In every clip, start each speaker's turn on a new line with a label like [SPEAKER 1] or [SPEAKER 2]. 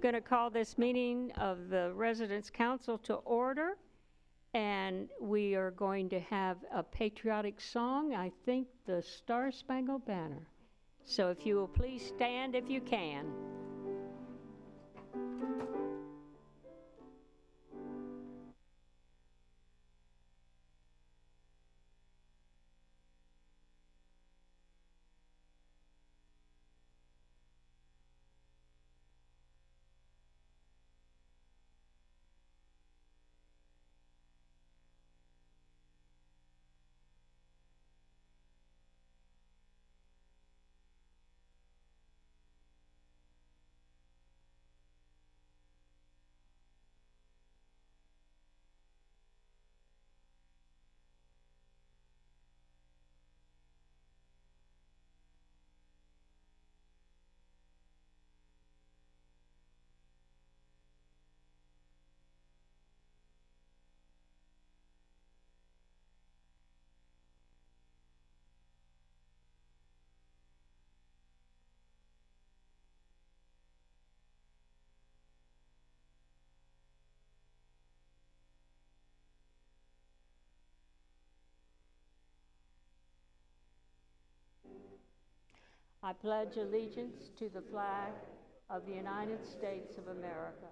[SPEAKER 1] Going to call this meeting of the Residents' Council to order, and we are going to have a patriotic song, I think the Star Spangled Banner. So if you will please stand if you can. I pledge allegiance to the flag of the United States of America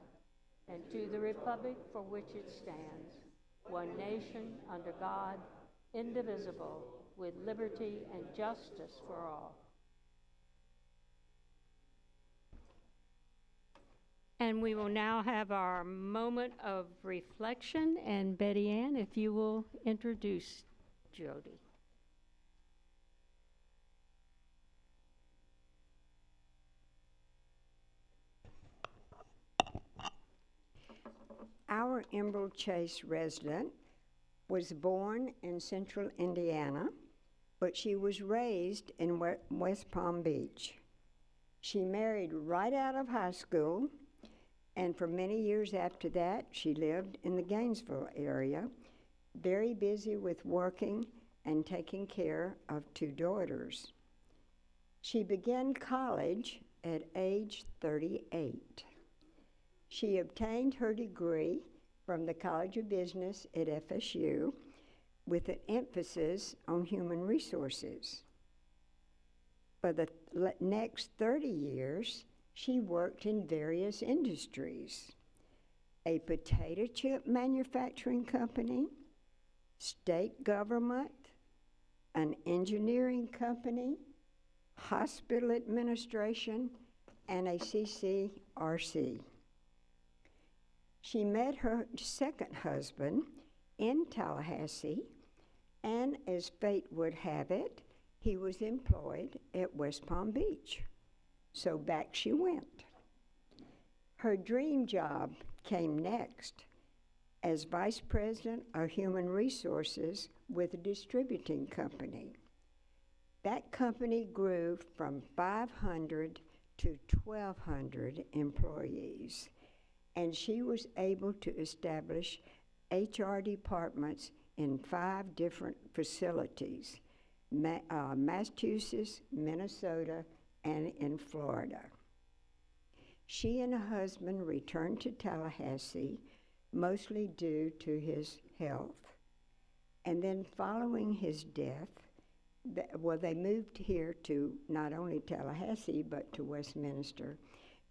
[SPEAKER 1] and to the republic for which it stands, one nation under God, indivisible, with liberty and justice for all. And we will now have our moment of reflection, and Betty Ann, if you will introduce Jody.
[SPEAKER 2] Our Emerald Chase resident was born in central Indiana, but she was raised in West Palm Beach. She married right out of high school, and for many years after that, she lived in the Gainesville area, very busy with working and taking care of two daughters. She began college at age 38. She obtained her degree from the College of Business at FSU with an emphasis on human resources. For the next 30 years, she worked in various industries: a potato chip manufacturing company, state government, an engineering company, hospital administration, and a CCRC. She met her second husband in Tallahassee, and as fate would have it, he was employed at West Palm Beach. So back she went. Her dream job came next as Vice President of Human Resources with a distributing company. That company grew from 500 to 1,200 employees, and she was able to establish HR departments in 5 different facilities: Massachusetts, Minnesota, and in Florida. She and her husband returned to Tallahassee, mostly due to his health. And then following his death, they moved here to not only Tallahassee, but to Westminster.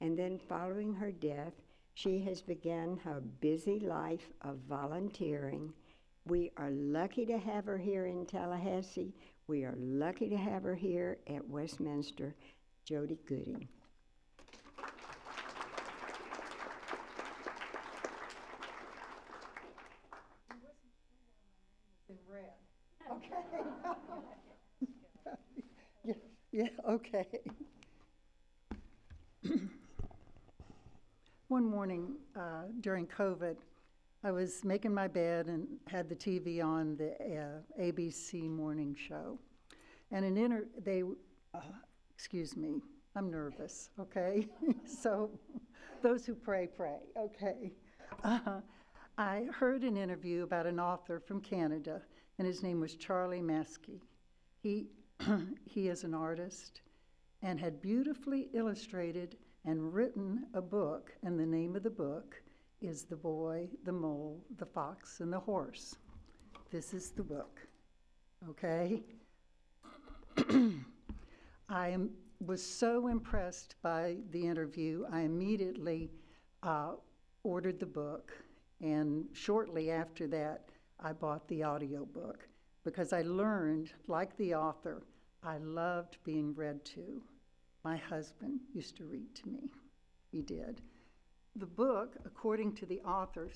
[SPEAKER 2] and then following her death, she has begun her busy life of volunteering. We are lucky to have her here in Tallahassee. We are lucky to have her here at Westminster. Jody Gooding.
[SPEAKER 3] In red. Okay. Yeah, okay. One morning during COVID, I was making my bed and had the TV on, the ABC morning show. And excuse me, I'm nervous, okay? So those who pray, pray, okay? I heard an interview about an author from Canada, and his name was Charlie Maskey. He is an artist and had beautifully illustrated and written a book, and the name of the book is The Boy, the Mole, the Fox, and the Horse. This is the book, okay? Was so impressed by the interview, I immediately ordered the book, and shortly after that, I bought the audiobook because I learned, like the author, I loved being read to. My husband used to read to me. He did. The book, according to the author,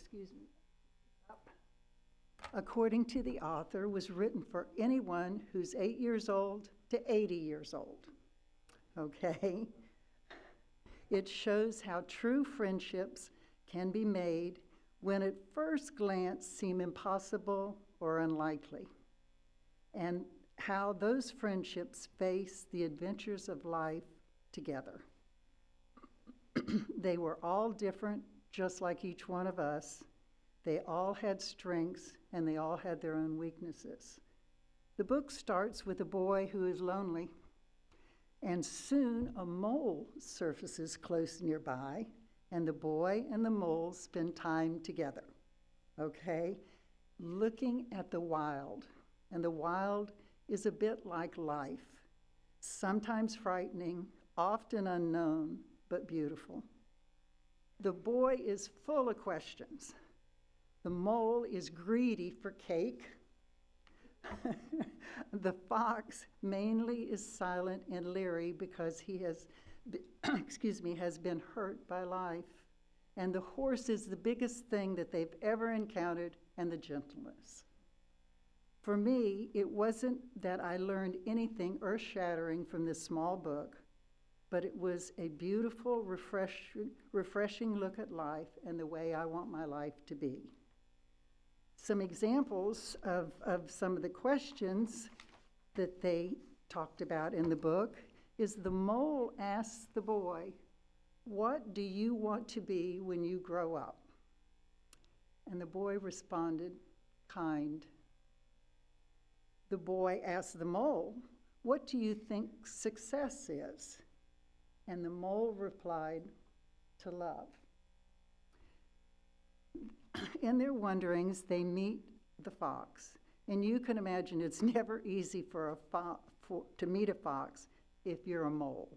[SPEAKER 3] was written for anyone who's 8 years old to 80 years old, okay? It shows how true friendships can be made when at first glance seem impossible or unlikely, and how those friendships face the adventures of life together. They were all different, just like each one of us. They all had strengths, and they all had their own weaknesses. The book starts with a boy who is lonely, and soon a mole surfaces close nearby, and the boy and the mole spend time together, okay? Looking at the wild, and the wild is a bit like life, sometimes frightening, often unknown, but beautiful. The boy is full of questions. The mole is greedy for cake. The fox mainly is silent and leery because he has been hurt by life. And the horse is the biggest thing that they've ever encountered, and the gentleness. For me, it wasn't that I learned anything earth-shattering from this small book, but it was a beautiful, refreshing look at life and the way I want my life to be. Some examples of some of the questions that they talked about in the book is the mole asks the boy, "What do you want to be when you grow up?" And the boy responded, "Kind." The boy asked the mole, "What do you think success is?" And the mole replied, "To love." In their wanderings, they meet the fox. And you can imagine it's never easy to meet a fox if you're a mole.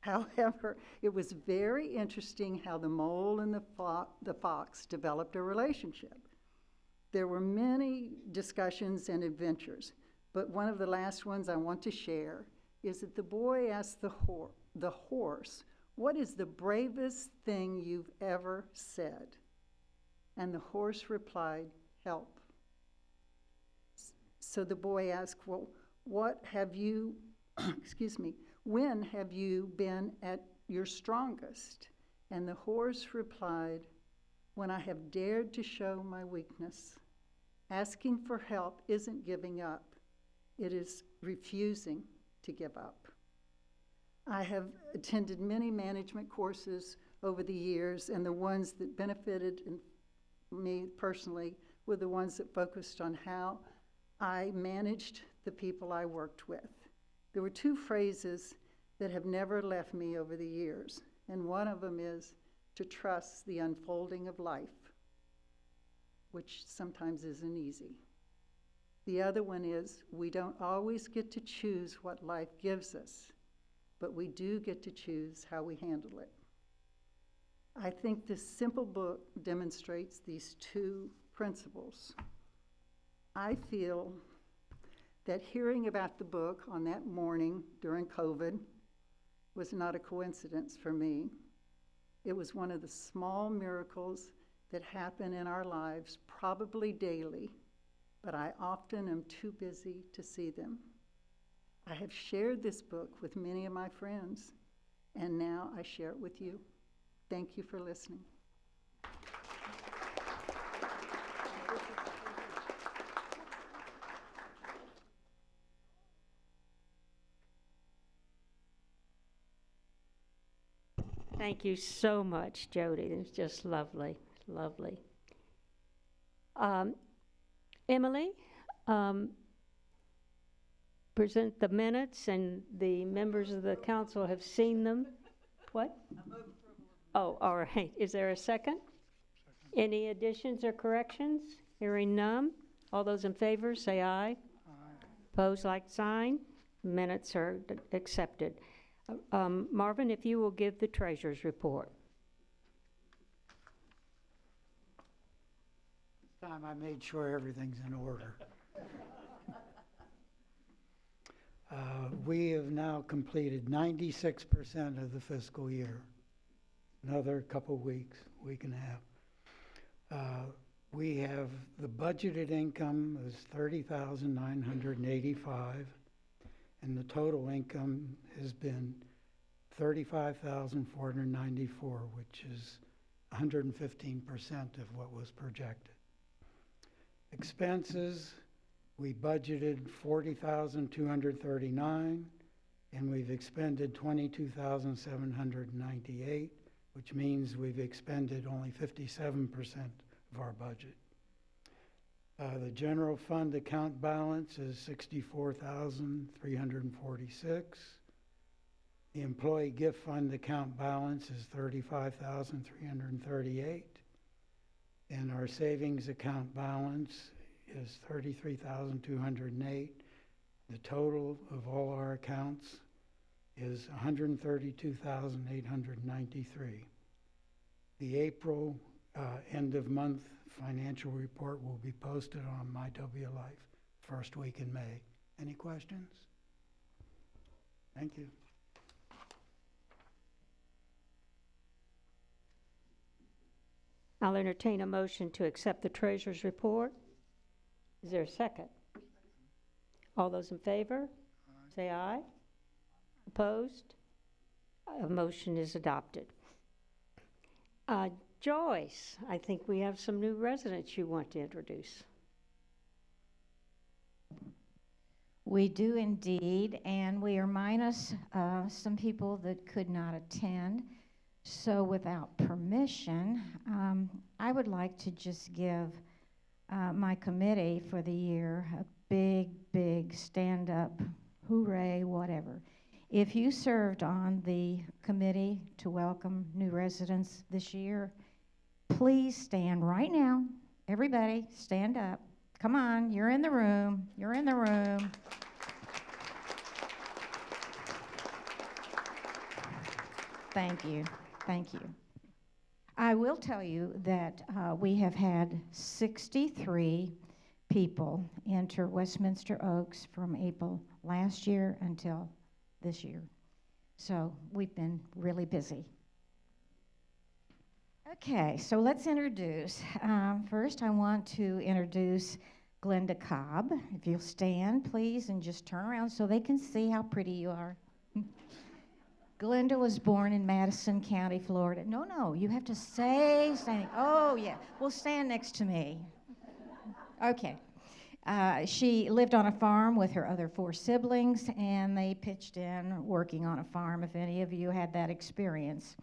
[SPEAKER 3] However, it was very interesting how the mole and the fox developed a relationship. There were many discussions and adventures, but one of the last ones I want to share is that the boy asked the horse, "What is the bravest thing you've ever said?" And the horse replied, "Help." So the boy asked, "Well, what have you, when have you been at your strongest?" And the horse replied, "When I have dared to show my weakness. Asking for help isn't giving up. It is refusing to give up." I have attended many management courses over the years, and the ones that benefited me personally were the ones that focused on how I managed the people I worked with. There were two phrases that have never left me over the years, and one of them is to trust the unfolding of life, which sometimes isn't easy. The other one is we don't always get to choose what life gives us, but we do get to choose how we handle it. I think this simple book demonstrates these two principles. I feel that hearing about the book on that morning during COVID was not a coincidence for me. It was one of the small miracles that happen in our lives, probably daily, but I often am too busy to see them. I have shared this book with many of my friends, and now I share it with you. Thank you for listening.
[SPEAKER 1] Thank you so much, Jody. It was just lovely, lovely. Emily, present the minutes, and the members of the council have seen them. What? Oh, all right. Is there a second? Any additions or corrections? Hearing none. All those in favor, say aye. Opposed, like sign. Minutes are accepted. Marvin, if you will give the treasurer's report.
[SPEAKER 4] This time I made sure everything's in order. We have now completed 96% of the fiscal year. Another couple weeks, week and a half. We have the budgeted income is $30,985, and the total income has been $35,494, which is 115% of what was projected. Expenses, we budgeted $40,239, and we've expended $22,798, which means we've expended only 57% of our budget. The general fund account balance is $64,346. The employee gift fund account balance is $35,338. And our savings account balance is $33,208. The total of all our accounts is $132,893. The April end of month financial report will be posted on My W Life first week in May. Any questions? Thank you.
[SPEAKER 1] I'll entertain a motion to accept the treasurer's report. Is there a second? All those in favor? Say aye. Opposed? A motion is adopted. Joyce, I think we have some new residents you want to introduce.
[SPEAKER 5] We do indeed, and we are minus some people that could not attend. So without permission, I would like to just give my committee for the year a big, big stand-up, hooray, whatever. If you served on the committee to welcome new residents this year, please stand right now. Everybody, stand up. Come on, you're in the room. You're in the room. Thank you. Thank you. I will tell you that we have had 63 people enter Westminster Oaks from April last year until this year. So we've been really busy. Okay, so let's introduce. First, I want to introduce Glenda Cobb. If you'll stand, please, and just turn around so they can see how pretty you are. Glenda was born in Madison County, Florida. No, you have to say standing. Oh, yeah. Well, stand next to me. Okay. She lived on a farm with her other 4 siblings, and they pitched in working on a farm, if any of you had that experience.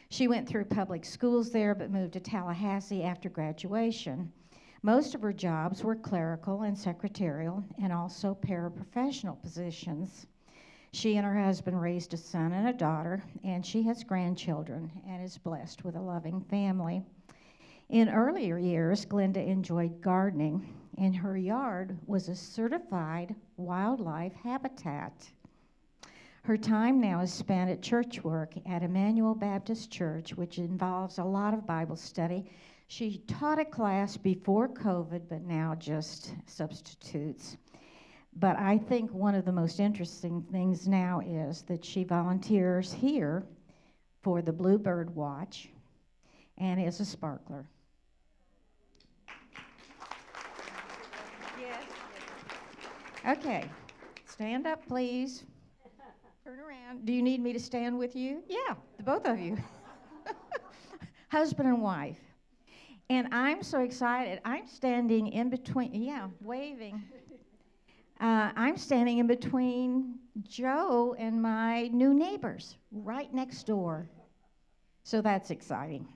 [SPEAKER 5] She went through public schools there, but moved to Tallahassee after graduation. Most of her jobs were clerical and secretarial, and also paraprofessional positions. She and her husband raised a son and a daughter, and she has grandchildren and is blessed with a loving family. In earlier years, Glenda enjoyed gardening, and her yard was a certified wildlife habitat. Her time now is spent at church work at Emmanuel Baptist Church, which involves a lot of Bible study. She taught a class before COVID, but now just substitutes. But I think one of the most interesting things now is that she volunteers here for the Bluebird Watch and is a sparkler. Yes. Okay, stand up, please. Turn around. Do you need me to stand with you? Yeah, the both of you. Husband and wife. And I'm so excited. I'm standing in between, waving. I'm standing in between Joe and my new neighbors right next door. So that's exciting.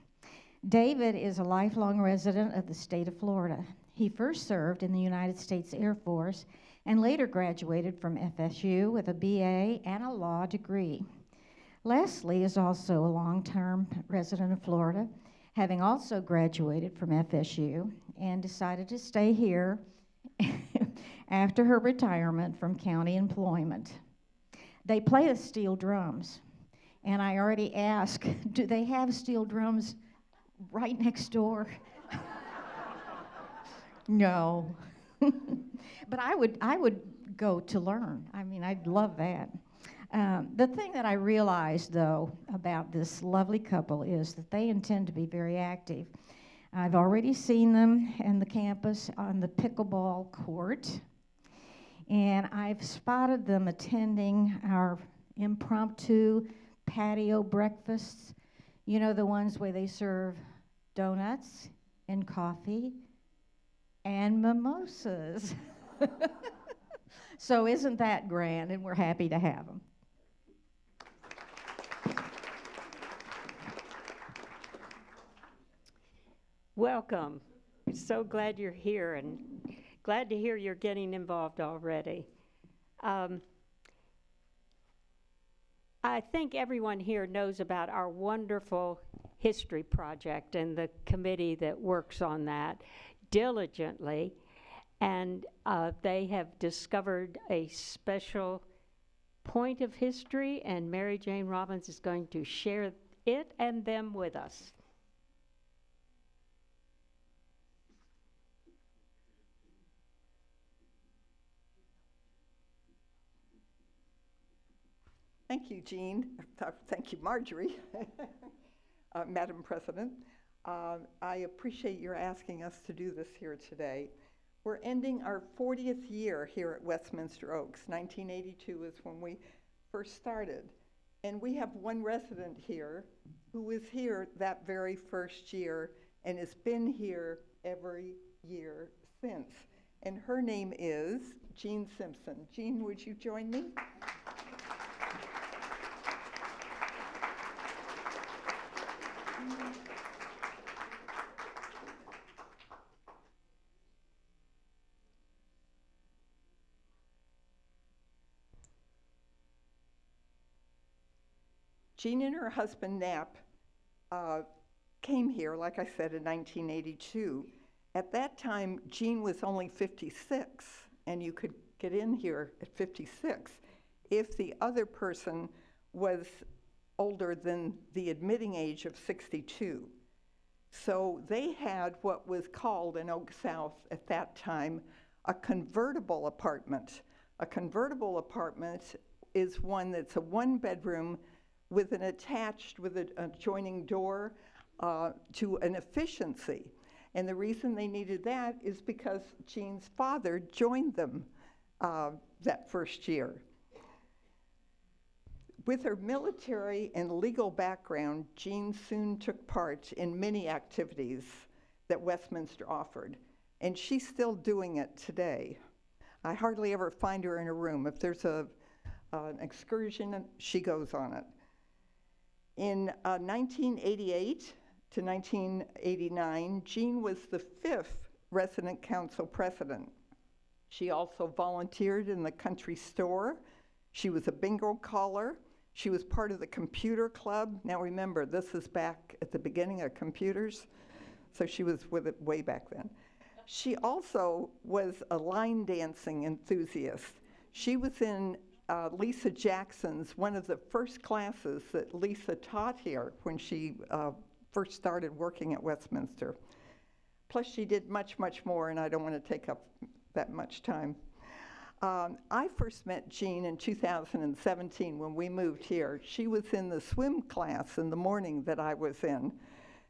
[SPEAKER 5] David is a lifelong resident of the state of Florida. He first served in the United States Air Force and later graduated from FSU with a BA and a law degree. Leslie is also a long-term resident of Florida, having also graduated from FSU and decided to stay here after her retirement from county employment. They play the steel drums, and I already asked, do they have steel drums right next door? No. But I would go to learn. I mean, I'd love that. The thing that I realized, though, about this lovely couple is that they intend to be very active. I've already seen them in the campus on the pickleball court, and I've spotted them attending our impromptu patio breakfasts. You know, the ones where they serve donuts and coffee and mimosas. So isn't that grand? And we're happy to have them.
[SPEAKER 1] Welcome. So glad you're here and glad to hear you're getting involved already. I think everyone here knows about our wonderful history project and the committee that works on that diligently. And they have discovered a special point of history, and Mary Jane Robbins is going to share it and them with us.
[SPEAKER 6] Thank you, Jean. Thank you, Marjorie, Madam President. I appreciate your asking us to do this here today. We're ending our 40th year here at Westminster Oaks. 1982 is when we first started. And we have one resident here who was here that very first year and has been here every year since. And her name is Jean Simpson. Jean, would you join me? Jean and her husband, Knapp, came here, like I said, in 1982. At that time, Jean was only 56, and you could get in here at 56 if the other person was older than the admitting age of 62. So they had what was called in Oak South at that time a convertible apartment. A convertible apartment is one that's a one-bedroom with an attached, with an adjoining door to an efficiency. And the reason they needed that is because Jean's father joined them that first year. With her military and legal background, Jean soon took part in many activities that Westminster offered, and she's still doing it today. I hardly ever find her in a room. If there's an excursion, she goes on it. In 1988 to 1989, Jean was the 5th resident council president. She also volunteered in the country store. She was a bingo caller. She was part of the computer club. Now remember, this is back at the beginning of computers, so she was with it way back then. She also was a line dancing enthusiast. She was in Lisa Jackson's one of the first classes that Lisa taught here when she first started working at Westminster. Plus, she did much, much more, and I don't want to take up that much time. I first met Jean in 2017 when we moved here. She was in the swim class in the morning that I was in,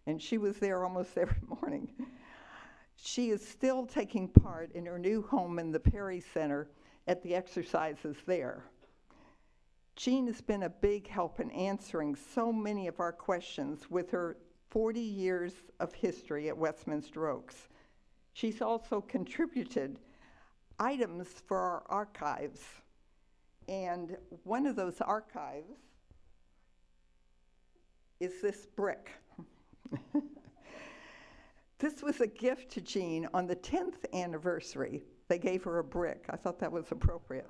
[SPEAKER 6] and she was there almost every morning. She is still taking part in her new home in the Perry Center at the exercises there. Jean has been a big help in answering so many of our questions with her 40 years of history at Westminster Oaks. She's also contributed items for our archives. And one of those archives is this brick. This was a gift to Jean on the 10th anniversary. They gave her a brick. I thought that was appropriate.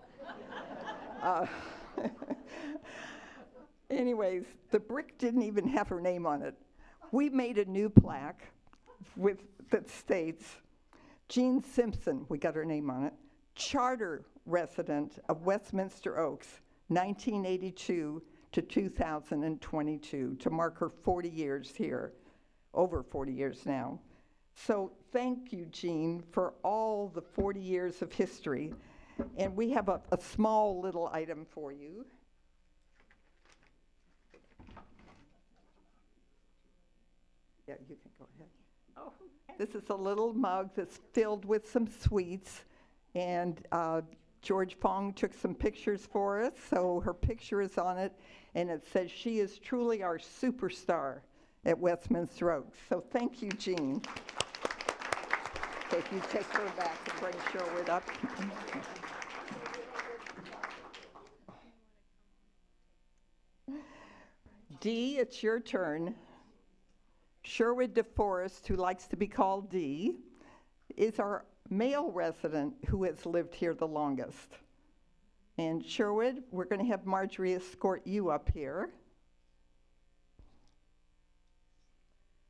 [SPEAKER 6] Anyways, the brick didn't even have her name on it. We made a new plaque that states, Jean Simpson, we got her name on it, charter resident of Westminster Oaks, 1982 to 2022, to mark her 40 years here, over 40 years now. So thank you, Jean, for all the 40 years of history. And we have a small little item for you. Yeah, you can go ahead.
[SPEAKER 1] Oh,
[SPEAKER 6] This is a little mug that's filled with some sweets, and George Fong took some pictures for us, so her picture is on it, and it says she is truly our superstar at Westminster Oaks. So thank you, Jean. Okay, if you take her back and bring Sherwood up. Dee, it's your turn. Sherwood DeForest, who likes to be called Dee, is our male resident who has lived here the longest. And Sherwood, we're going to have Marjorie escort you up here.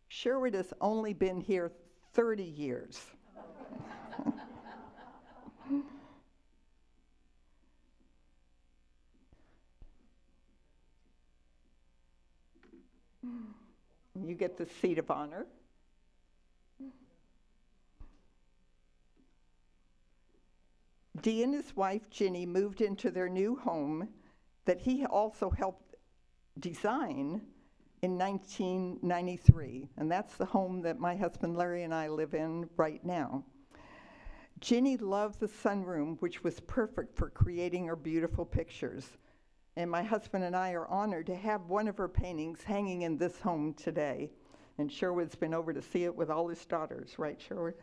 [SPEAKER 6] Sherwood has only been here 30 years. You get the seat of honor. Dee and his wife, Ginny, moved into their new home that he also helped design in 1993, and that's the home that my husband Larry and I live in right now. Ginny loved the sunroom, which was perfect for creating her beautiful pictures. And my husband and I are honored to have one of her paintings hanging in this home today. And Sherwood's been over to see it with all his daughters, right, Sherwood?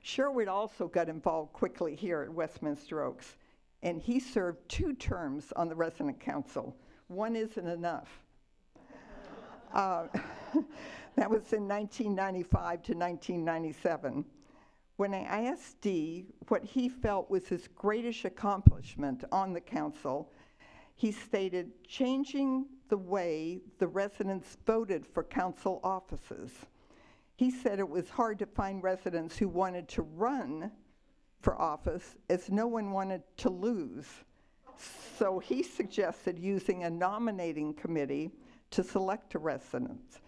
[SPEAKER 6] Sherwood also got involved quickly here at Westminster Oaks, and he served 2 terms on the resident council. One isn't enough. That was in 1995 to 1997. When I asked Dee what he felt was his greatest accomplishment on the council, he stated, changing the way the residents voted for council offices. He said it was hard to find residents who wanted to run for office as no one wanted to lose. So he suggested using a nominating committee to select a resident.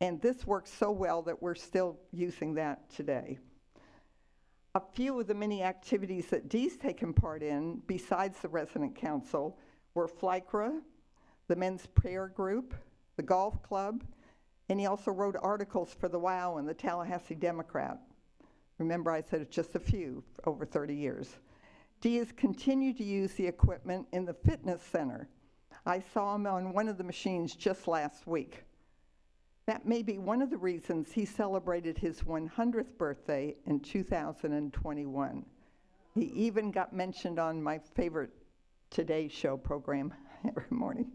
[SPEAKER 6] And this works so well that we're still using that today. A few of the many activities that Dee's taken part in, besides the resident council, were FLYCRA, the men's prayer group, the golf club, and he also wrote articles for the WOW and the Tallahassee Democrat. Remember, I said it's just a few over 30 years. Dee has continued to use the equipment in the fitness center. I saw him on one of the machines just last week. That may be one of the reasons he celebrated his 100th birthday in 2021. He even got mentioned on my favorite Today Show program every morning.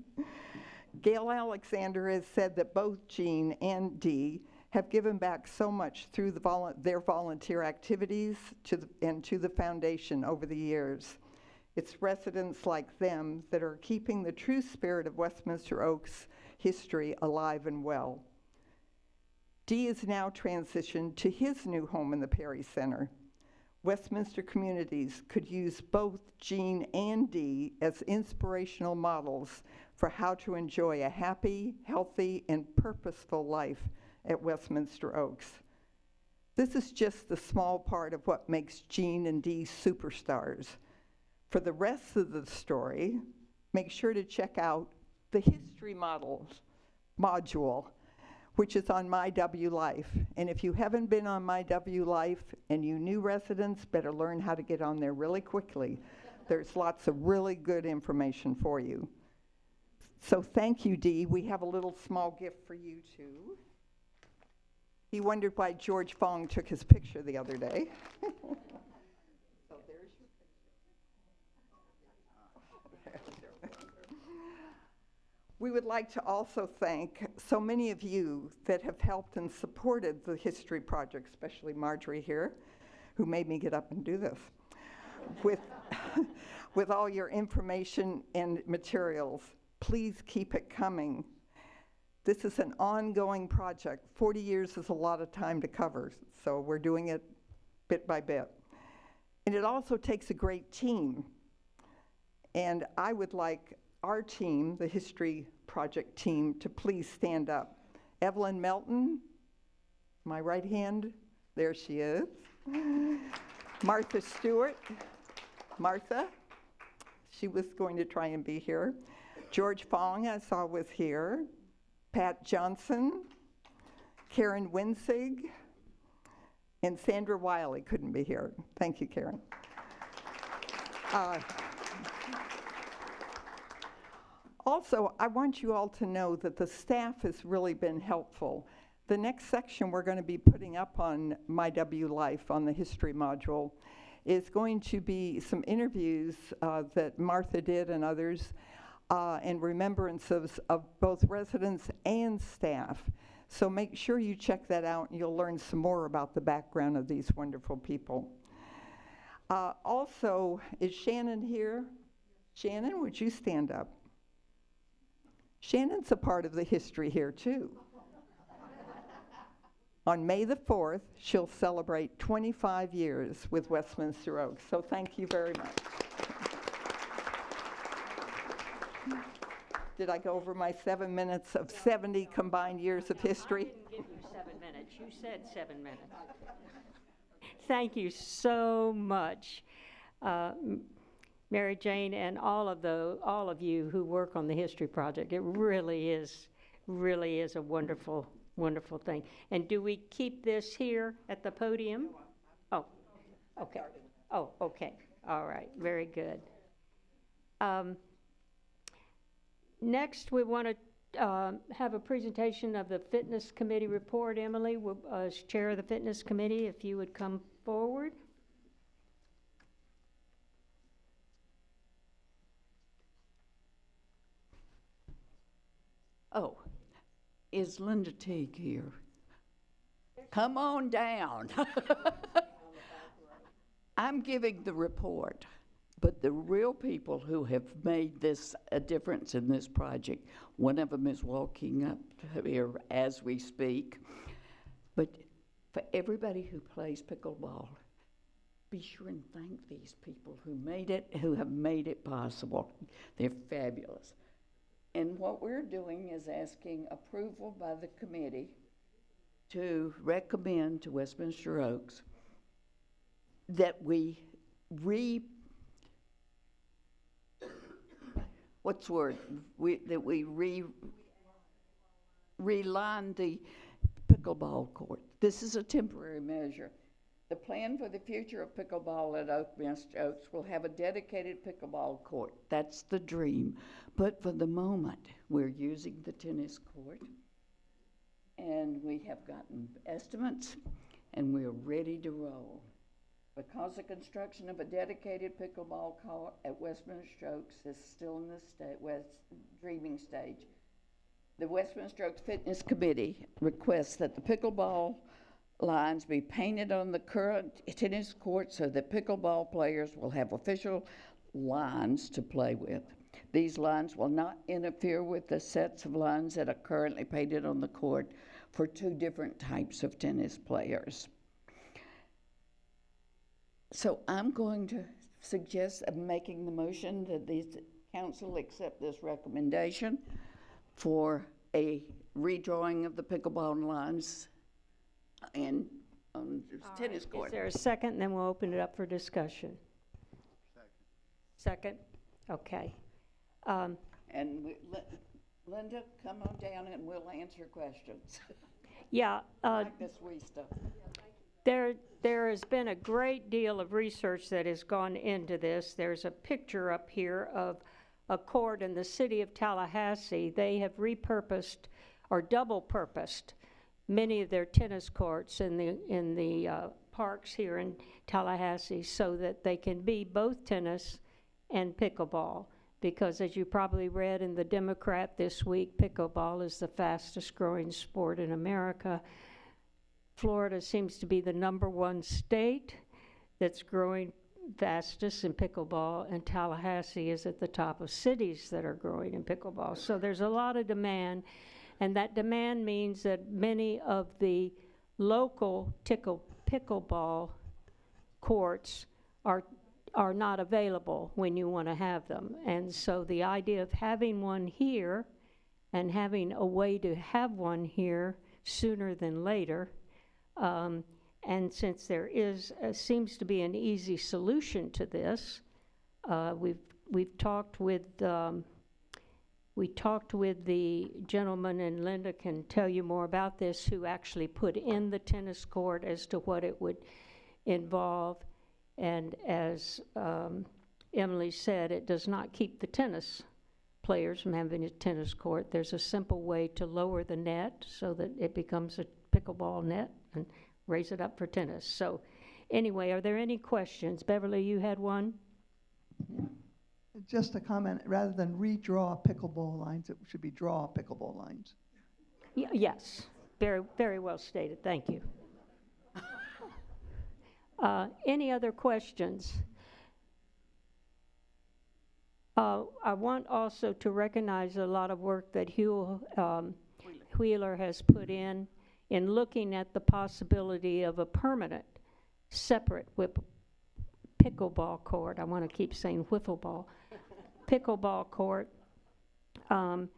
[SPEAKER 6] Gail Alexander has said that both Jean and Dee have given back so much through their volunteer activities and to the foundation over the years. It's residents like them that are keeping the true spirit of Westminster Oaks history alive and well. Dee is now transitioned to his new home in the Perry Center. Westminster communities could use both Jean and Dee as inspirational models for how to enjoy a happy, healthy, and purposeful life at Westminster Oaks. This is just the small part of what makes Jean and Dee superstars. For the rest of the story, make sure to check out the history module, which is on My W Life. And if you haven't been on My W Life and you new residents, better learn how to get on there really quickly. There's lots of really good information for you. So thank you, Dee. We have a little small gift for you too. He wondered why George Fong took his picture the other day. So there's your picture. We would like to also thank so many of you that have helped and supported the History Project, especially Marjorie here, who made me get up and do this, with all your information and materials. Please keep it coming. This is an ongoing project. 40 years is a lot of time to cover, so we're doing it bit by bit. And it also takes a great team. And I would like our team, the History Project team, to please stand up. Evelyn Melton, my right hand, there she is. Martha Stewart, Martha, she was going to try and be here. George Fong, I saw was here. Pat Johnson, Karen Winsig, and Sandra Wiley couldn't be here. Thank you, Karen. Also, I want you all to know that the staff has really been helpful. The next section we're going to be putting up on My W Life on the history module is going to be some interviews that Martha did and others in remembrance of both residents and staff. So make sure you check that out and you'll learn some more about the background of these wonderful people. Also, is Shannon here? Shannon, would you stand up? Shannon's a part of the history here too. On May the 4th, she'll celebrate 25 years with Westminster Oaks. So thank you very much. Did I go over my 7 minutes of 70 combined years of history?
[SPEAKER 1] I didn't give you 7 minutes. You said 7 minutes. Thank you so much, Mary Jane, and all of you who work on the History Project. It really is a wonderful, wonderful thing. And do we keep this here at the podium? Oh, okay. Oh, okay. All right. Very good. Next, we want to have a presentation of the Fitness Committee report. Emily, as chair of the Fitness Committee, if you would come forward.
[SPEAKER 7] Oh, is Linda Teague here? Come on down. I'm giving the report, but the real people who have made this a difference in this project, one of them is walking up here as we speak. But for everybody who plays pickleball, be sure and thank these people who have made it possible. They're fabulous. And what we're doing is asking approval by the committee to recommend to Westminster Oaks that we reline the pickleball court. This is a temporary measure. The plan for the future of pickleball at Westminster Oaks will have a dedicated pickleball court. That's the dream. But for the moment, we're using the tennis court, and we have gotten estimates, and we're ready to roll. Because the construction of a dedicated pickleball court at Westminster Oaks is still in the dreaming stage, the Westminster Oaks Fitness Committee requests that the pickleball lines be painted on the current tennis court so that pickleball players will have official lines to play with. These lines will not interfere with the sets of lines that are currently painted on the court for two different types of tennis players. So I'm going to suggest making the motion that the council accept this recommendation for a redrawing of the pickleball lines and tennis
[SPEAKER 1] Is
[SPEAKER 7] court.
[SPEAKER 1] there a second? Then we'll open it up for discussion. Second? Okay.
[SPEAKER 7] And Linda, come on down and we'll answer questions.
[SPEAKER 1] Yeah,
[SPEAKER 7] Like this wee stuff.
[SPEAKER 1] there has been a great deal of research that has gone into this. There's a picture up here of a court in the city of Tallahassee. They have repurposed or double-purposed many of their tennis courts in the parks here in Tallahassee so that they can be both tennis and pickleball. Because as you probably read in the Democrat this week, pickleball is the fastest growing sport in America. Florida seems to be the #1 state that's growing fastest in pickleball, and Tallahassee is at the top of cities that are growing in pickleball. So there's a lot of demand, and that demand means that many of the local pickleball courts are not available when you want to have them. And so the idea of having one here and having a way to have one here sooner than later, and since there seems to be an easy solution to this, we've talked with the gentleman, and Linda can tell you more about this, who actually put in the tennis court as to what it would involve. And as Emily said, it does not keep the tennis players from having a tennis court. There's a simple way to lower the net so that it becomes a pickleball net and raise it up for tennis. So anyway, are there any questions? Beverly, you had one?
[SPEAKER 8] Just a comment, rather than redraw pickleball lines, it should be draw pickleball lines.
[SPEAKER 1] Yes, very, very well stated, thank you. Any other questions? I want also to recognize a lot of work that Hugh Wheeler has put in looking at the possibility of a permanent, separate pickleball court. I want to keep saying wiffle ball. Pickleball court, and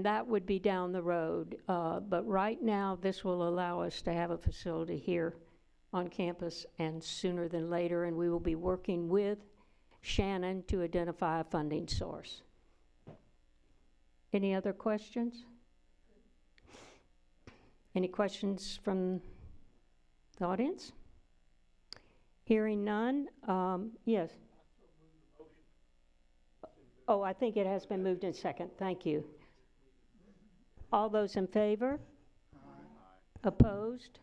[SPEAKER 1] that would be down the road. But right now, this will allow us to have a facility here on campus and sooner than later, and we will be working with Shannon to identify a funding source. Any other questions? Any questions from the audience? Hearing none, yes. Oh, I think it has been moved in second, thank you. All those in favor? Opposed?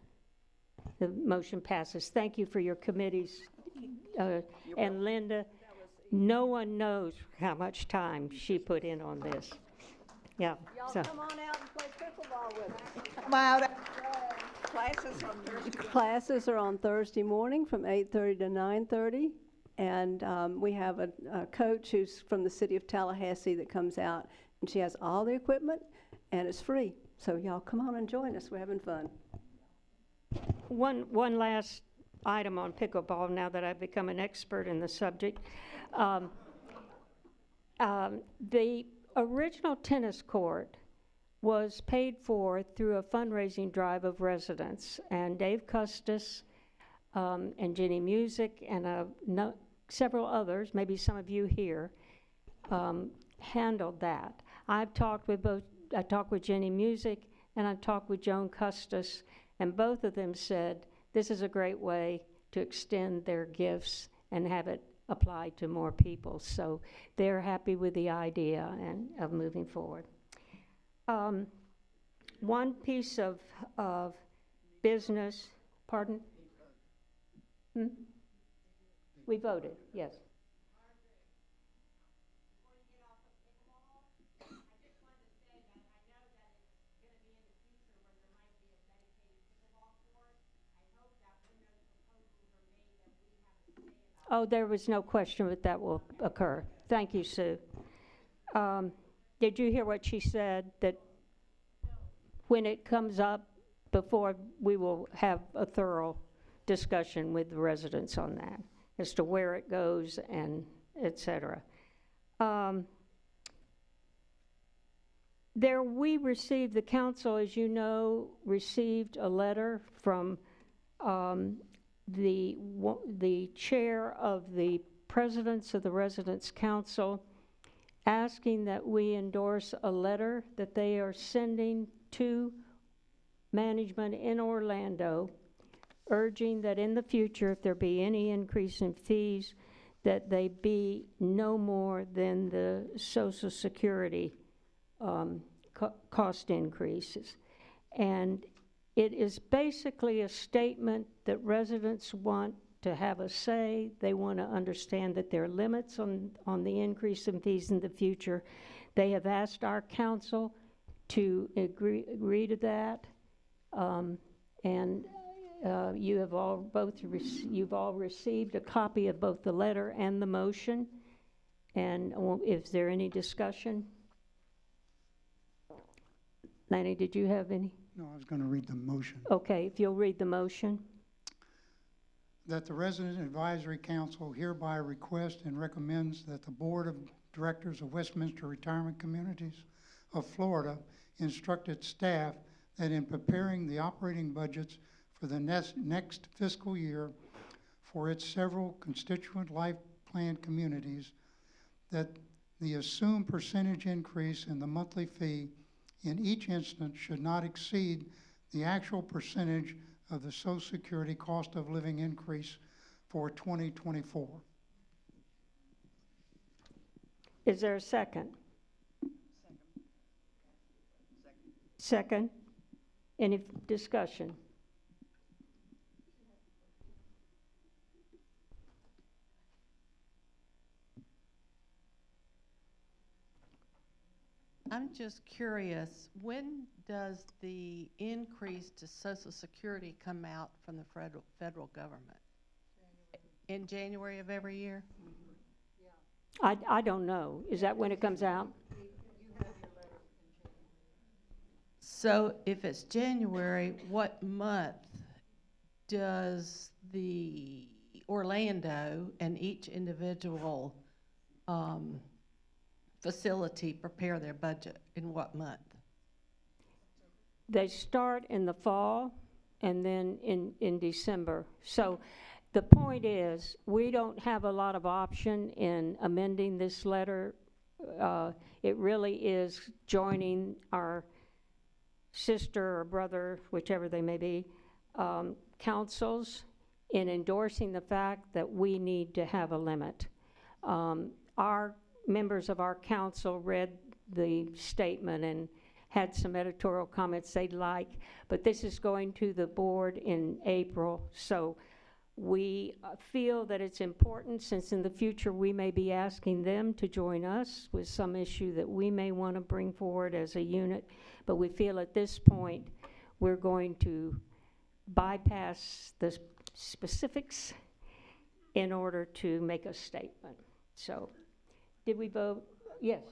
[SPEAKER 1] The motion passes. Thank you for your committees. And Linda, no one knows how much time she put in on this. Yeah.
[SPEAKER 2] Y'all come on out and play pickleball with us.
[SPEAKER 8] Come out.
[SPEAKER 6] Classes on Thursday.
[SPEAKER 9] Classes are on Thursday morning from 8:30 to 9:30, and we have a coach who's from the city of Tallahassee that comes out, and she has all the equipment, and it's free. So y'all come on and join us. We're having fun.
[SPEAKER 1] One last item on pickleball, now that I've become an expert in the subject. The original tennis court was paid for through a fundraising drive of residents, and Dave Custis and Jenny Music and several others, maybe some of you here, handled that. I talked with Jenny Music and I talked with Joan Custis, and both of them said this is a great way to extend their gifts and have it applied to more people. So they're happy with the idea and of moving forward. One piece of business, pardon? We voted, yes. Oh, there was no question that that will occur. Thank you, Sue. Did you hear what she said? That when it comes up, before we will have a thorough discussion with the residents on that. as to where it goes and et cetera. The council, as you know, received a letter from the chair of the presidents of the Residents' Council asking that we endorse a letter that they are sending to management in Orlando, urging that in the future, if there be any increase in fees, that they be no more than the Social Security cost increases. And it is basically a statement that residents want to have a say. They want to understand that there are limits on the increase in fees in the future. They have asked our council to agree to that. You have all you've all received a copy of both the letter and the motion. And is there any discussion? Lanny, did you have any?
[SPEAKER 10] No, I was going to read the motion.
[SPEAKER 1] Okay, if you'll read the motion.
[SPEAKER 10] That the Resident Advisory Council hereby requests and recommends that the Board of Directors of Westminster Retirement Communities of Florida instruct its staff that in preparing the operating budgets for the next fiscal year for its several constituent life plan communities, that the assumed percentage increase in the monthly fee in each instance should not exceed the actual percentage of the Social Security cost of living increase for 2024.
[SPEAKER 1] Is there a second? Second. Any discussion?
[SPEAKER 11] I'm just curious, when does the increase to Social Security come out from the federal government? In January of every year?
[SPEAKER 1] I don't know. Is that when it comes out?
[SPEAKER 11] So if it's January, what month does the Orlando and each individual facility prepare their budget? In what month?
[SPEAKER 1] They start in the fall and then in December. So the point is, we don't have a lot of option in amending this letter. It really is joining our sister or brother, whichever they may be, councils in endorsing the fact that we need to have a limit. Our members of our council read the statement and had some editorial comments they'd like, but this is going to the board in April, so we feel that it's important, since in the future we may be asking them to join us with some issue that we may want to bring forward as a unit, but we feel at this point we're going to bypass the specifics in order to make a statement. So, did we vote? Yes.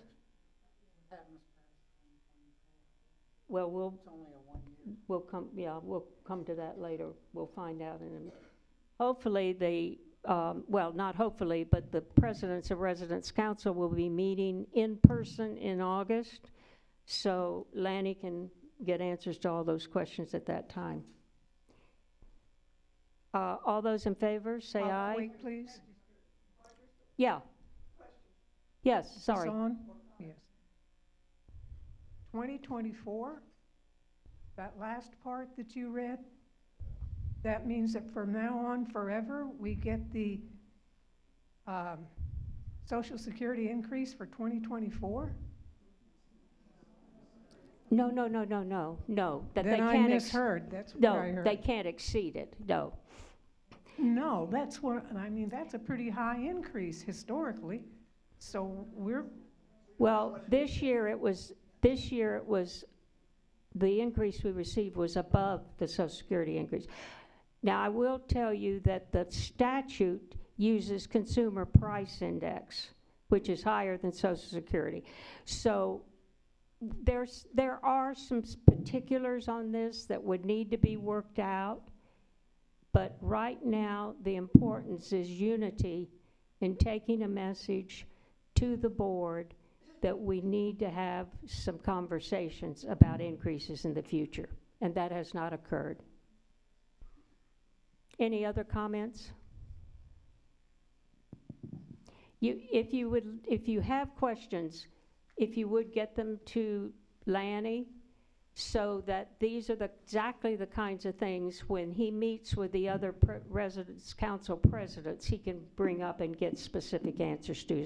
[SPEAKER 1] Well, we'll come to that later. We'll find out in a, hopefully well, not hopefully, but the presidents of Residents' Council will be meeting in person in August, so Lanny can get answers to all those questions at that time. All those in favor, say aye.
[SPEAKER 12] Wait, please.
[SPEAKER 1] Yeah. Yes, sorry.
[SPEAKER 12] Is this on? Yes. 2024, that last part that you read, that means that from now on forever, we get the Social Security increase for 2024?
[SPEAKER 1] No. That
[SPEAKER 12] Then I misheard. That's what I heard.
[SPEAKER 1] No, they can't exceed it, no.
[SPEAKER 12] No, that's what, I mean, that's a pretty high increase historically. So
[SPEAKER 1] Well, this year it was, the increase we received was above the Social Security increase. Now, I will tell you that the statute uses Consumer Price Index, which is higher than Social Security. So there are some particulars on this that would need to be worked out, But right now, the importance is unity in taking a message to the board that we need to have some conversations about increases in the future, and that has not occurred. Any other comments? If you have questions, if you would get them to Lanny, so that these are exactly the kinds of things when he meets with the other residents council presidents, he can bring up and get specific answers to.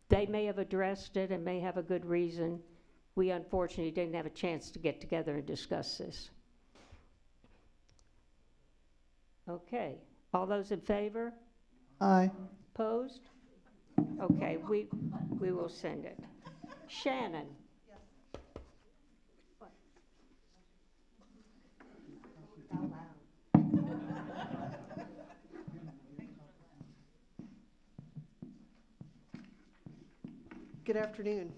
[SPEAKER 1] They may have addressed it and may have a good reason. We unfortunately didn't have a chance to get together and discuss this. Okay, all those in favor?
[SPEAKER 8] Aye.
[SPEAKER 1] Opposed? Okay, we will send it. Shannon?
[SPEAKER 13] Good afternoon.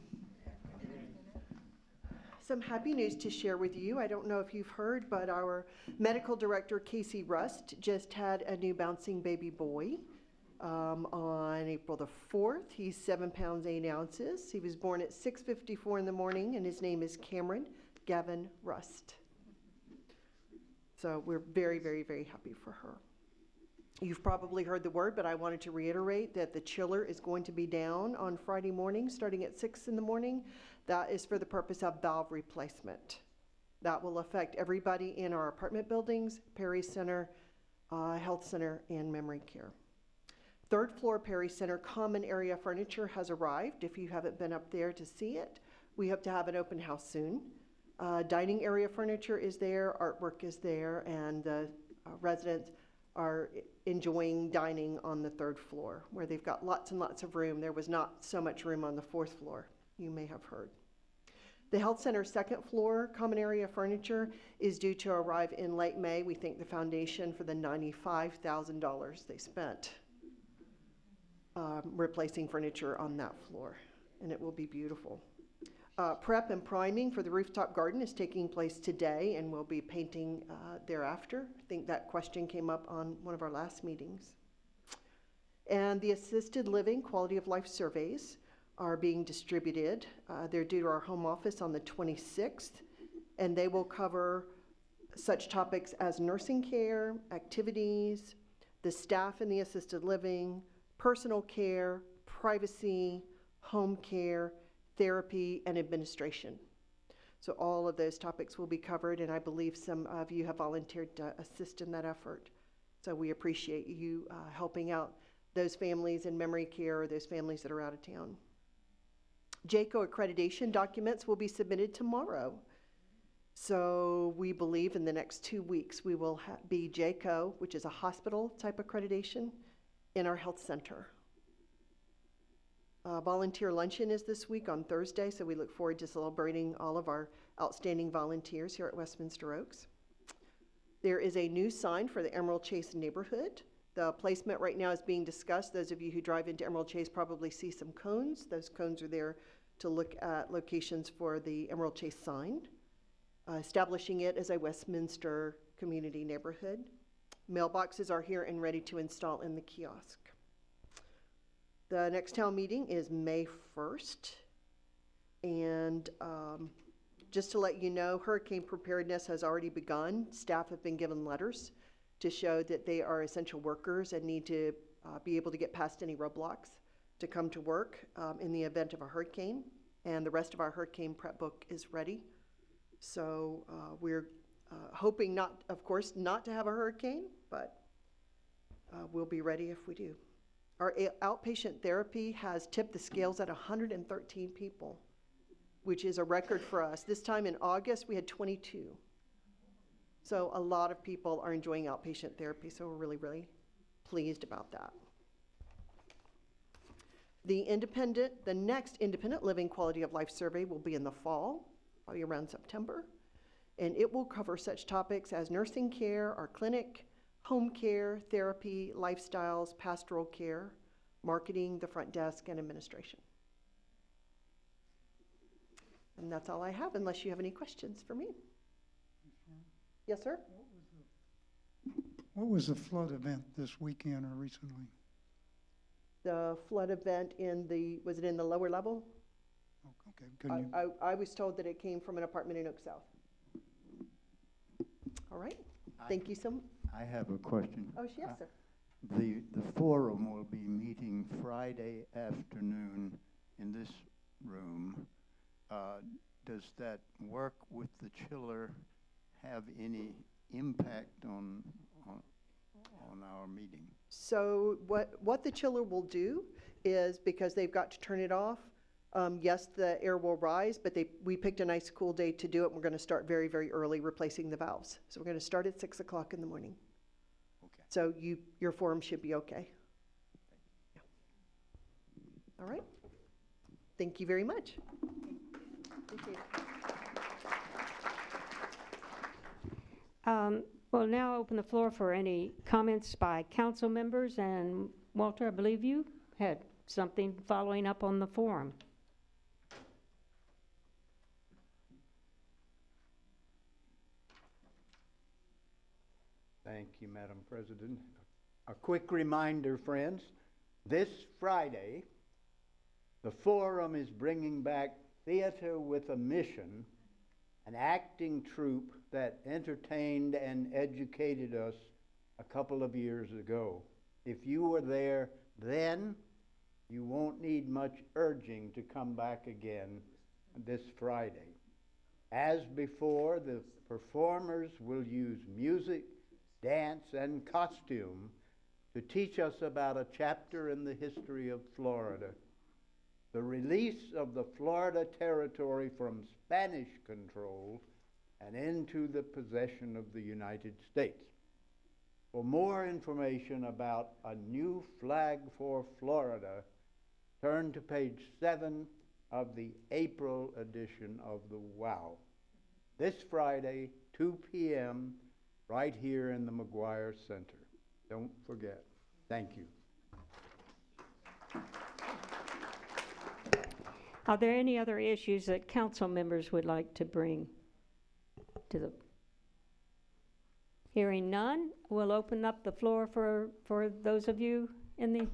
[SPEAKER 13] Some happy news to share with you. I don't know if you've heard, but our medical director, Casey Rust, just had a new bouncing baby boy on April the 4th. He's 7 pounds, 8 ounces. He was born at 6:54 in the morning, and his name is Cameron Gavin Rust. So we're very, very, very happy for her. You've probably heard the word, but I wanted to reiterate that the chiller is going to be down on Friday morning, starting at 6 in the morning. That is for the purpose of valve replacement. That will affect everybody in our apartment buildings, Perry Center, Health Center, and Memory Care. Third floor Perry Center common area furniture has arrived. If you haven't been up there to see it, we hope to have an open house soon. Dining area furniture is there, artwork is there, and the residents are enjoying dining on the third floor, where they've got lots and lots of room. There was not so much room on the fourth floor, you may have heard. The Health Center second floor common area furniture is due to arrive in late May. We thank the foundation for the $95,000 they spent replacing furniture on that floor, and it will be beautiful. Prep and priming for the rooftop garden is taking place today, and we'll be painting thereafter. I think that question came up on one of our last meetings. And the assisted living quality of life surveys are being distributed. They're due to our home office on the 26th, and they will cover such topics as nursing care, activities, the staff in the assisted living, personal care, privacy, home care, therapy, and administration. So all of those topics will be covered, and I believe some of you have volunteered to assist in that effort. So we appreciate you helping out those families in memory care or those families that are out of town. JACO accreditation documents will be submitted tomorrow. So we believe in the next 2 weeks we will be JACO, which is a hospital type accreditation, in our health center. Volunteer luncheon is this week on Thursday, so we look forward to celebrating all of our outstanding volunteers here at Westminster Oaks. There is a new sign for the Emerald Chase neighborhood. The placement right now is being discussed. Those of you who drive into Emerald Chase probably see some cones. Those cones are there to look at locations for the Emerald Chase sign, establishing it as a Westminster community neighborhood. Mailboxes are here and ready to install in the kiosk. The next town meeting is May 1st, and just to let you know, hurricane preparedness has already begun. Staff have been given letters to show that they are essential workers and need to be able to get past any roadblocks to come to work in the event of a hurricane, and the rest of our hurricane prep book is ready. So we're hoping not, of course, not to have a hurricane, but we'll be ready if we do. Our outpatient therapy has tipped the scales at 113 people, which is a record for us. This time in August, we had 22. So a lot of people are enjoying outpatient therapy, so we're really, really pleased about that. The next independent living quality of life survey will be in the fall, probably around September, and it will cover such topics as nursing care, our clinic, home care, therapy, lifestyles, pastoral care, marketing, the front desk, and administration. And that's all I have, unless you have any questions for me. Yes, sir?
[SPEAKER 4] What was the
[SPEAKER 10] What was the flood event this weekend or recently?
[SPEAKER 13] The flood event was it in the lower level?
[SPEAKER 10] Okay, can you?
[SPEAKER 13] I was told that it came from an apartment in Oak South. All right, thank you so much.
[SPEAKER 14] I have a question.
[SPEAKER 13] Oh, yes, sir.
[SPEAKER 14] The forum will be meeting Friday afternoon in this room. Does that work with the chiller have any impact on our meeting?
[SPEAKER 13] So what the chiller will do is, because they've got to turn it off, yes, the air will rise, but we picked a nice cool day to do it. We're going to start very, very early replacing the valves. So we're going to start at 6 o'clock in the morning.
[SPEAKER 14] Okay.
[SPEAKER 13] So your forum should be okay. Yeah. All right. Thank you very much. Appreciate it.
[SPEAKER 1] We'll now open the floor for any comments by council members. And Walter, I believe you had something following up on the forum.
[SPEAKER 15] Thank you, Madam President. A quick reminder, friends, this Friday, the forum is bringing back Theater with a Mission, an acting troupe that entertained and educated us a couple of years ago. If you were there then, you won't need much urging to come back again this Friday. As before, the performers will use music, dance, and costume to teach us about a chapter in the history of Florida. The release of the Florida Territory from Spanish control and into the possession of the United States. For more information about a new flag for Florida, turn to page 7 of the April edition of the WOW. This Friday, 2 p.m., right here in the McGuire Center. Don't forget. Thank you.
[SPEAKER 1] Are there any other issues that council members would like to bring to the? Hearing none, we'll open up the floor for those of you in the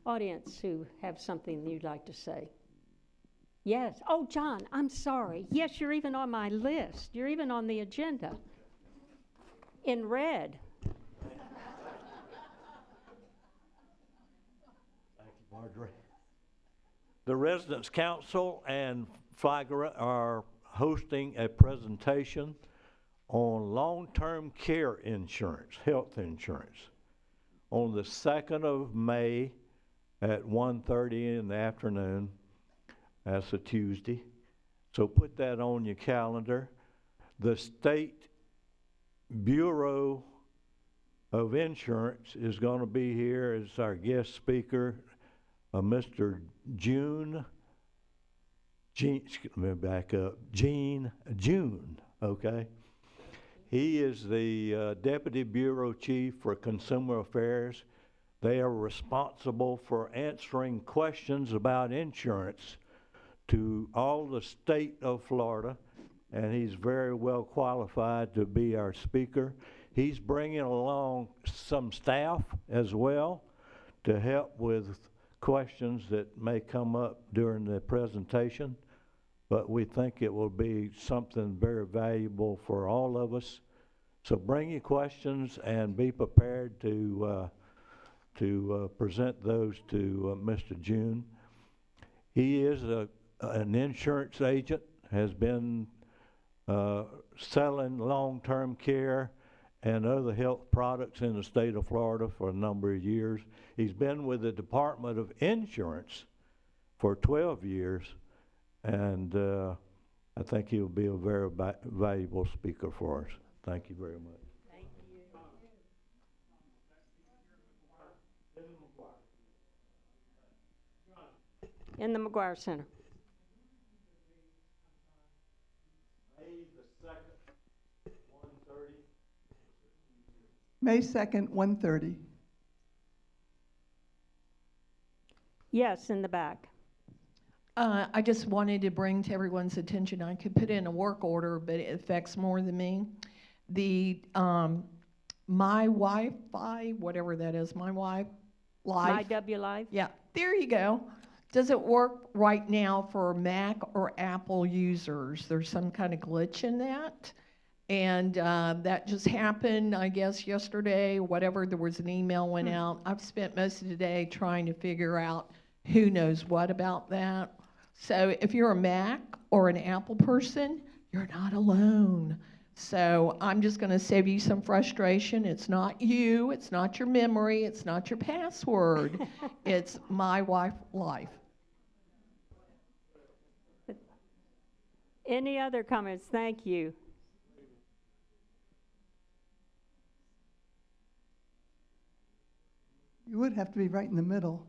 [SPEAKER 1] audience who have something you'd like to say. Yes. Oh, John, I'm sorry. Yes, you're even on my list. You're even on the agenda. In red.
[SPEAKER 16] Thank you, Marjorie. The Residents Council and Flagler are hosting a presentation on long-term care insurance, health insurance, on the 2nd of May at 1:30 in the afternoon. That's a Tuesday. So put that on your calendar. The State Bureau of Insurance is going to be here as our guest speaker, Mr. Gene, okay? He is the Deputy Bureau Chief for Consumer Affairs. They are responsible for answering questions about insurance to all the state of Florida, and he's very well qualified to be our speaker. He's bringing along some staff as well to help with questions that may come up during the presentation, but we think it will be something very valuable for all of us. So bring your questions and be prepared to present those to Mr. June. He is an insurance agent, has been selling long-term care and other health products in the state of Florida for a number of years. He's been with the Department of Insurance for 12 years, and I think he'll be a very valuable speaker for us. Thank you very much.
[SPEAKER 1] Thank you. In the McGuire Center.
[SPEAKER 8] May 2nd, 1:30.
[SPEAKER 1] Yes, in the back.
[SPEAKER 17] I just wanted to bring to everyone's attention, I could put in a work order, but it affects more than me. The My Wi-Fi, whatever that is, My Wi Life.
[SPEAKER 1] My W Life?
[SPEAKER 17] Yeah, there you go. Does it work right now for Mac or Apple users? There's some kind of glitch in that. And that just happened, I guess, yesterday, whatever. There was an email went out. I've spent most of the day trying to figure out who knows what about that. So if you're a Mac or an Apple person, you're not alone. So I'm just going to save you some frustration. It's not you. It's not your memory. It's not your password. It's My Life.
[SPEAKER 1] Any other comments? Thank you.
[SPEAKER 8] You would have to be right in the middle.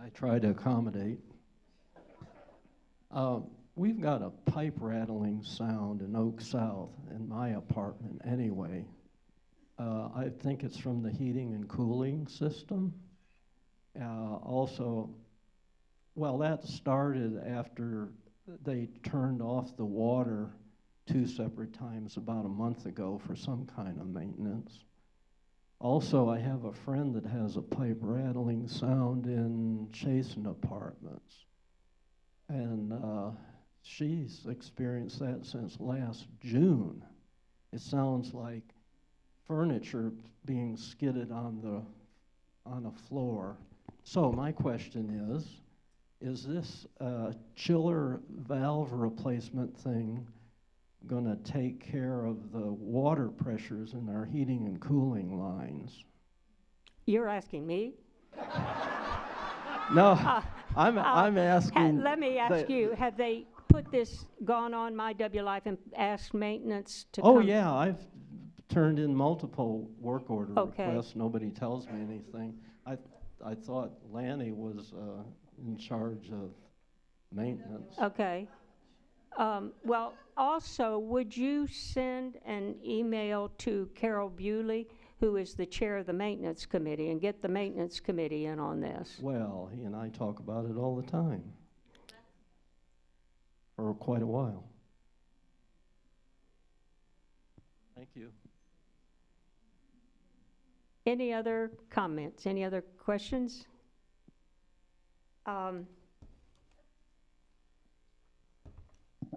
[SPEAKER 18] I try to accommodate. We've got a pipe rattling sound in Oak South in my apartment anyway. I think it's from the heating and cooling system. Also, well, that started after they turned off the water 2 separate times about a month ago for some kind of maintenance. Also, I have a friend that has a pipe rattling sound in Chasen Apartments. And she's experienced that since last June. It sounds like furniture being skidded on a floor. So my question is this chiller valve replacement thing going to take care of the water pressures in our heating and cooling lines?
[SPEAKER 1] You're asking me?
[SPEAKER 18] No, I'm asking.
[SPEAKER 1] Let me ask you, have they put this, gone on My W Life and asked maintenance to come?
[SPEAKER 18] Oh, yeah, I've turned in multiple work order
[SPEAKER 1] Okay.
[SPEAKER 18] requests. Nobody tells me anything. I thought Lanny was in charge of maintenance.
[SPEAKER 1] Okay. Well, also, would you send an email to Carol Bewley, who is the chair of the maintenance committee, and get the maintenance committee in on this?
[SPEAKER 18] Well, he and I talk about it all the time for quite a while. Thank you.
[SPEAKER 1] Any other comments? Any other questions?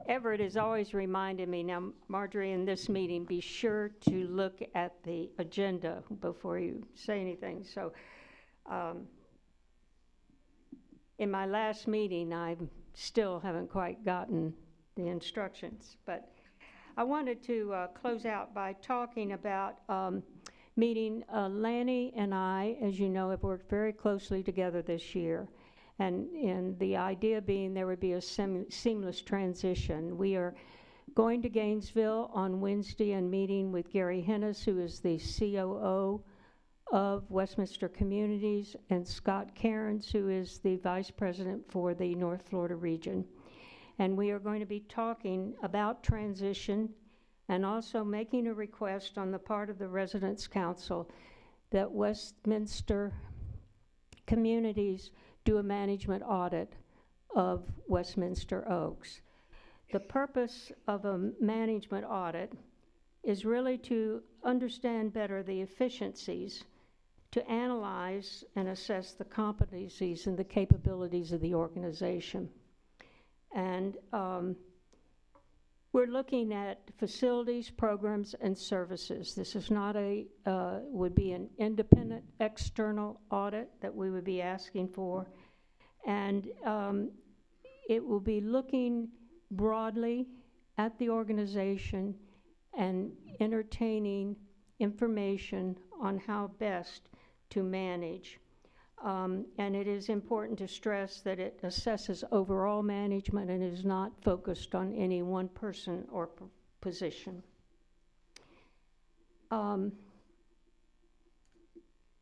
[SPEAKER 1] Everett is always reminding me, now, Marjorie, in this meeting, be sure to look at the agenda before you say anything. So, in my last meeting, I still haven't quite gotten the instructions. But I wanted to close out by talking about meeting. Lanny and I, as you know, have worked very closely together this year. And the idea being there would be a seamless transition. We are going to Gainesville on Wednesday and meeting with Gary Hennis, who is the COO of Westminster Communities, and Scott Cairns, who is the Vice President for the North Florida region. And we are going to be talking about transition and also making a request on the part of the Residents' Council that Westminster Communities do a management audit of Westminster Oaks. The purpose of a management audit is really to understand better the efficiencies, to analyze and assess the competencies and the capabilities of the organization. And we're looking at facilities, programs, and services. This is not would be an independent external audit that we would be asking for. And it will be looking broadly at the organization and entertaining information on how best to manage. And it is important to stress that it assesses overall management and is not focused on any one person or position.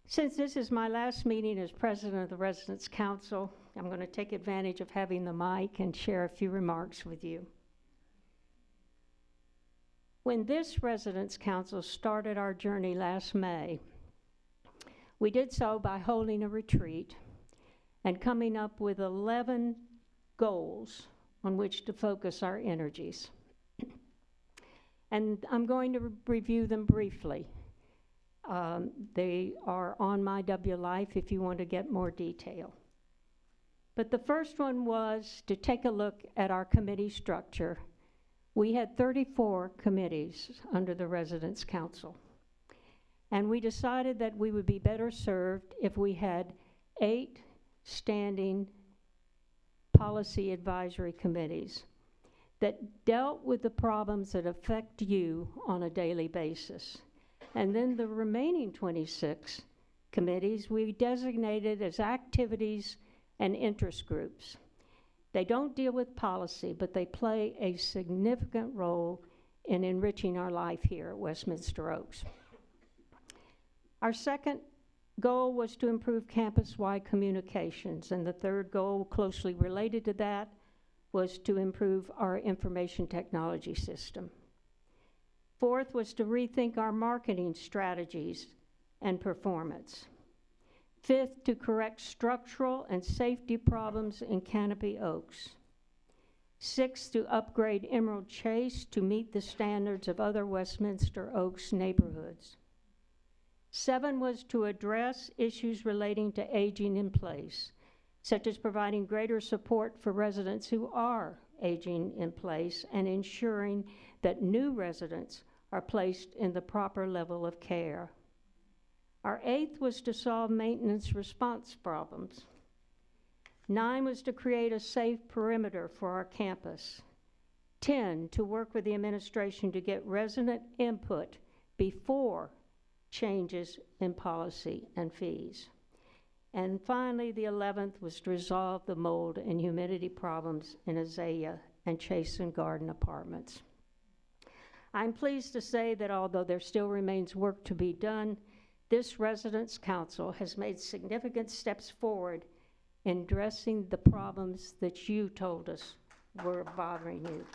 [SPEAKER 1] Since this is my last meeting as president of the Residents' Council, I'm going to take advantage of having the mic and share a few remarks with you. When this Residents' Council started our journey last May, we did so by holding a retreat and coming up with 11 goals on which to focus our energies. And I'm going to review them briefly. They are on My W Life if you want to get more detail. But the first one was to take a look at our committee structure. We had 34 committees under the Residence Council. And we decided that we would be better served if we had 8 standing policy advisory committees that dealt with the problems that affect you on a daily basis. And then the remaining 26 committees we designated as activities and interest groups. They don't deal with policy, but they play a significant role in enriching our life here at Westminster Oaks. Our second goal was to improve campus-wide communications, and the third goal, closely related to that, was to improve our information technology system. Fourth was to rethink our marketing strategies and performance. Fifth, to correct structural and safety problems in Canopy Oaks. Sixth, to upgrade Emerald Chase to meet the standards of other Westminster Oaks neighborhoods. 7 was to address issues relating to aging in place, such as providing greater support for residents who are aging in place and ensuring that new residents are placed in the proper level of care. Our 8th was to solve maintenance response problems. 9 was to create a safe perimeter for our campus. 10, to work with the administration to get resident input before changes in policy and fees. And finally, the 11th was to resolve the mold and humidity problems in Azalea and Chasen Garden Apartments. I'm pleased to say that although there still remains work to be done, this Residence Council has made significant steps forward in addressing the problems that you told us were bothering you.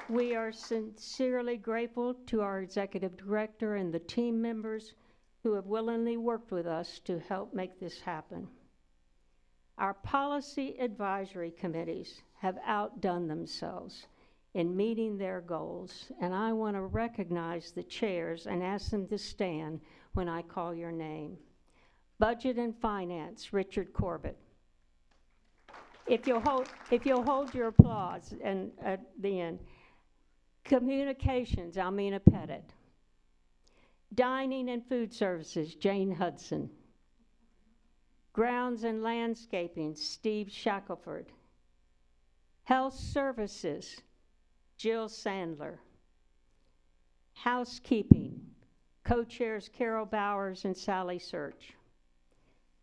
[SPEAKER 1] We are sincerely grateful to our executive director and the team members who have willingly worked with us to help make this happen. Our policy advisory committees have outdone themselves in meeting their goals, and I want to recognize the chairs and ask them to stand when I call your name. Budget and Finance, Richard Corbett. If you'll hold your applause and at the end. Communications, Almina Pettit. Dining and Food Services, Jane Hudson. Grounds and Landscaping, Steve Shackelford. Health Services, Jill Sandler. Housekeeping, co-chairs Carol Bowers and Sally Search.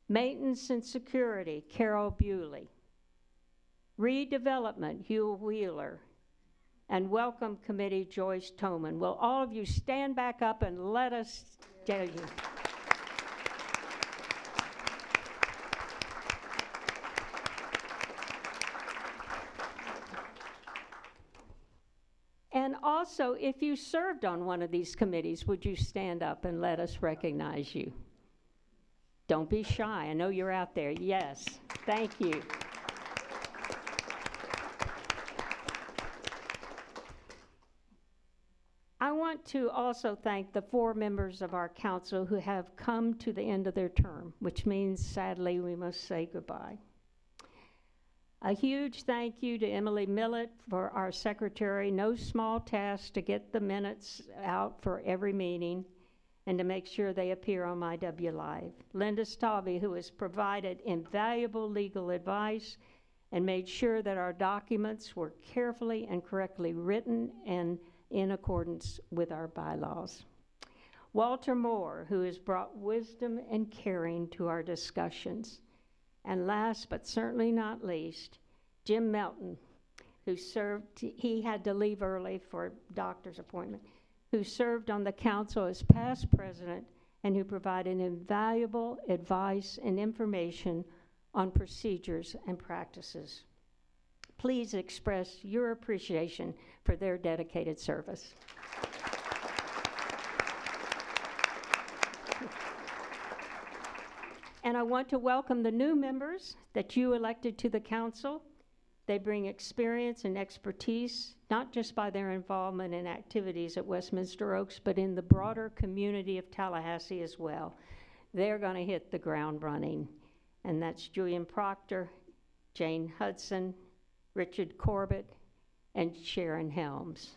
[SPEAKER 1] Maintenance and Security, Carol Bewley. Redevelopment, Hugh Wheeler. And Welcome Committee, Joyce Toman. Will all of you stand back up and let us tell you. And also, if you served on one of these committees, would you stand up and let us recognize you? Don't be shy. I know you're out there. Yes. Thank you. I want to also thank the 4 members of our council who have come to the end of their term, which means, sadly, we must say goodbye. A huge thank you to Emily Millett for our secretary. No small task to get the minutes out for every meeting and to make sure they appear on My W Live. Linda Stalvey, who has provided invaluable legal advice and made sure that our documents were carefully and correctly written and in accordance with our bylaws. Walter Moore, who has brought wisdom and caring to our discussions. And last but certainly not least, Jim Melton, who served, he had to leave early for a doctor's appointment, who served on the council as past president and who provided invaluable advice and information on procedures and practices. Please express your appreciation for their dedicated service. And I want to welcome the new members that you elected to the council. They bring experience and expertise, not just by their involvement in activities at Westminster Oaks, but in the broader community of Tallahassee as well. They're going to hit the ground running. And that's Julian Proctor, Jane Hudson, Richard Corbett, and Sharon Helms.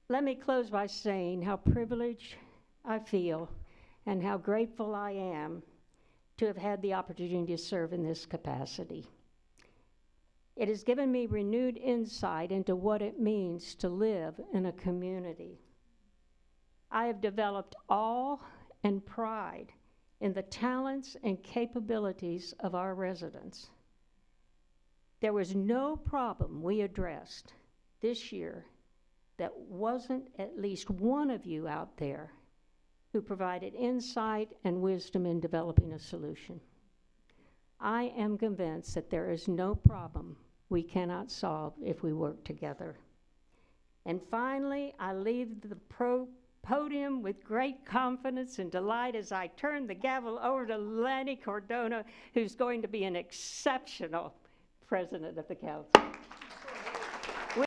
[SPEAKER 1] Let me close by saying how privileged I feel and how grateful I am to have had the opportunity to serve in this capacity. It has given me renewed insight into what it means to live in a community. I have developed awe and pride in the talents and capabilities of our residents. There was no problem we addressed this year that wasn't at least one of you out there who provided insight and wisdom in developing a solution. I am convinced that there is no problem we cannot solve if we work together. And finally, I leave the podium with great confidence and delight as I turn the gavel over to Lanny Cordona, who's going to be an exceptional president of the council.